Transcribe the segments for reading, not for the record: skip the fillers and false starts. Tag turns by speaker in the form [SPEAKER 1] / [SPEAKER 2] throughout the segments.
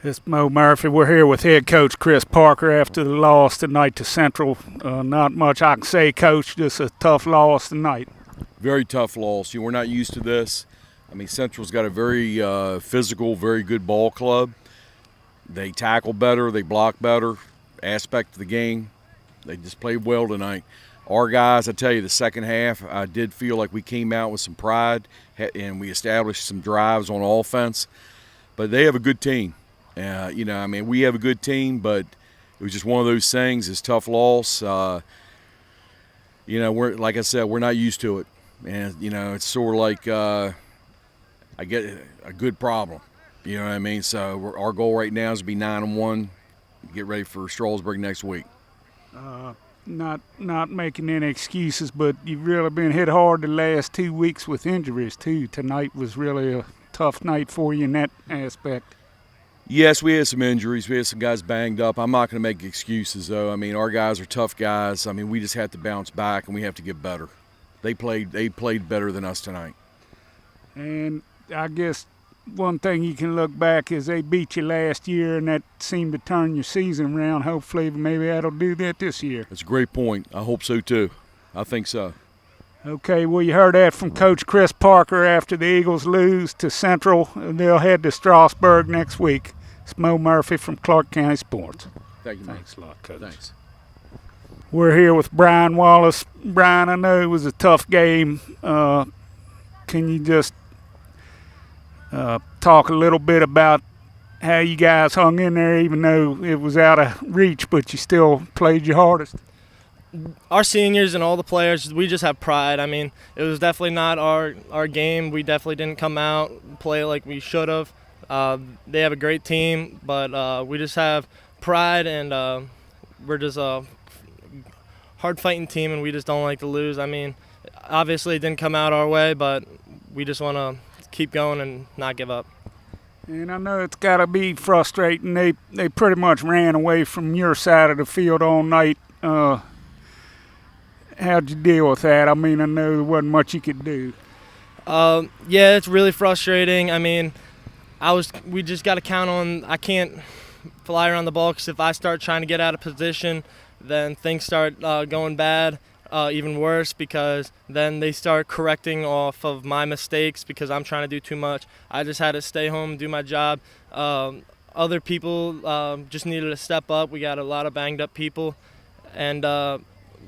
[SPEAKER 1] It's Moe Murphy. We're here with head coach Chris Parker after the loss tonight to Central. Not much I can say, Coach, just a tough loss tonight.
[SPEAKER 2] Very tough loss. We're not used to this. I mean, Central's got a very physical, very good ball club. They tackle better, they block better, aspect of the game. They just played well tonight. Our guys, I tell you, the second half, I did feel like we came out with some pride and we established some drives on offense. But they have a good team. We have a good team, but it was just one of those things. It's a tough loss. We're, like I said, we're not used to it. And, it's sort of like I get a good problem. You know what I mean? So our goal right now is to be 9-1, get ready for Strasburg next week.
[SPEAKER 1] Not making any excuses, but you've really been hit hard the last 2 weeks with injuries, too. Tonight was really a tough night for you in that aspect.
[SPEAKER 2] Yes, we had some injuries. We had some guys banged up. I'm not going to make excuses, though. I mean, our guys are tough guys. I mean, we just have to bounce back, and we have to get better. They played better than us tonight.
[SPEAKER 1] And I guess one thing you can look back is they beat you last year, and that seemed to turn your season around. Hopefully, maybe that'll do that this year.
[SPEAKER 2] That's a great point. I hope so, too. I think so.
[SPEAKER 1] Okay, well, you heard that from Coach Chris Parker after the Eagles lose to Central. They'll head to Strasburg next week. It's Moe Murphy from Clarke County Sports.
[SPEAKER 2] Thank you, man.
[SPEAKER 1] Thanks a lot, Coach.
[SPEAKER 2] Thanks.
[SPEAKER 1] We're here with Bryan Wallace. Bryan, I know it was a tough game. Can you just talk a little bit about how you guys hung in there, even though it was out of reach, but you still played your hardest?
[SPEAKER 3] Our seniors and all the players, we just have pride. I mean, it was definitely not our game. We definitely didn't come out and play like we should have. They have a great team, but we just have pride, and we're just a hard-fighting team, and we just don't like to lose. I mean, obviously it didn't come out our way, but we just want to keep going and not give up.
[SPEAKER 1] And I know it's got to be frustrating. They pretty much ran away from your side of the field all night. How'd you deal with that? I mean, I know there wasn't much you could do.
[SPEAKER 3] Yeah, it's really frustrating. I mean, we just got to count on. I can't fly around the ball because if I start trying to get out of position, then things start going bad, even worse, because then they start correcting off of my mistakes because I'm trying to do too much. I just had to stay home, do my job. Other people just needed to step up. We got a lot of banged up people, and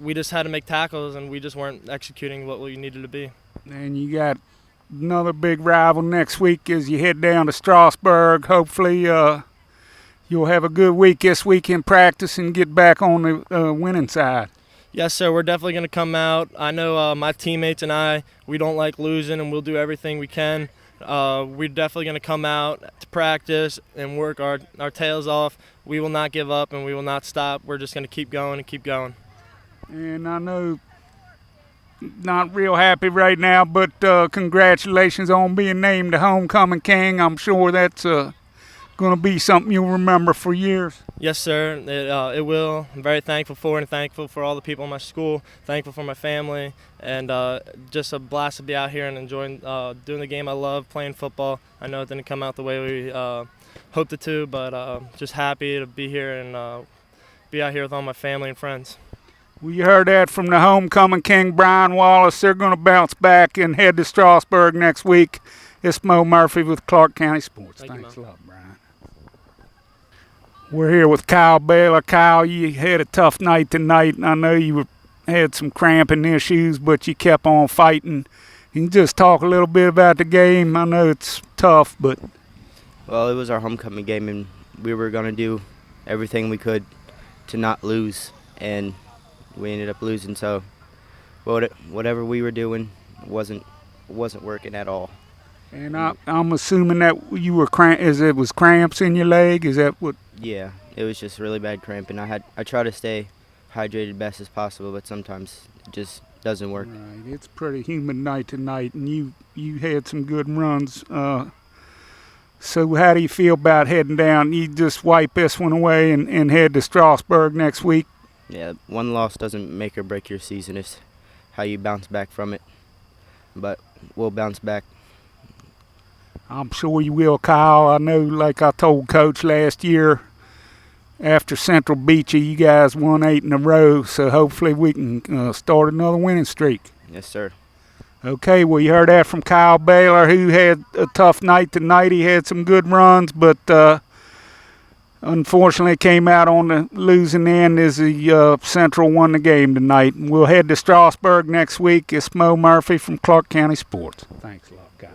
[SPEAKER 3] we just had to make tackles, and we just weren't executing what we needed to be.
[SPEAKER 1] And you got another big rival next week as you head down to Strasburg. Hopefully you'll have a good week this week in practice and get back on the winning side.
[SPEAKER 3] Yes, sir. We're definitely going to come out. I know my teammates and we don't like losing, and we'll do everything we can. We're definitely going to come out to practice and work our tails off. We will not give up, and we will not stop. We're just going to keep going and keep going.
[SPEAKER 1] And I know not real happy right now, but congratulations on being named the homecoming king. I'm sure that's going to be something you'll remember for years.
[SPEAKER 3] Yes, sir. It will. I'm very thankful for it, and thankful for all the people in my school, thankful for my family, and just a blast to be out here and enjoying doing the game I love, playing football. I know it didn't come out the way we hoped it to, but just happy to be here and be out here with all my family and friends.
[SPEAKER 1] Well, you heard that from the homecoming king, Bryan Wallace. They're going to bounce back and head to Strasburg next week. It's Moe Murphy with Clarke County Sports. Thanks a lot, Bryan. We're here with Kyle Baylor. Kyle, you had a tough night tonight. I know you had some cramping issues, but you kept on fighting. You can just talk a little bit about the game. I know it's tough, but...
[SPEAKER 4] Well, it was our homecoming game, and we were going to do everything we could to not lose, and we ended up losing. So whatever we were doing wasn't working at all.
[SPEAKER 1] And I'm assuming that you were it was cramps in your leg. Is that what?
[SPEAKER 4] Yeah, it was just really bad cramping. I try to stay hydrated best as possible, but sometimes it just doesn't work.
[SPEAKER 1] Right, it's a pretty humid night tonight, and you had some good runs. So how do you feel about heading down? You just wipe this one away and head to Strasburg next week?
[SPEAKER 4] Yeah, one loss doesn't make or break your season. It's how you bounce back from it. But we'll bounce back.
[SPEAKER 1] I'm sure you will, Kyle. I know, like I told Coach last year, after Central beat you, you guys won 8 in a row, so hopefully we can start another winning streak.
[SPEAKER 4] Yes, sir.
[SPEAKER 1] Okay, well, you heard that from Kyle Baylor, who had a tough night tonight. He had some good runs, but unfortunately came out on the losing end as the Central won the game tonight. And we'll head to Strasburg next week. It's Moe Murphy from Clarke County Sports. Thanks a lot, Kyle.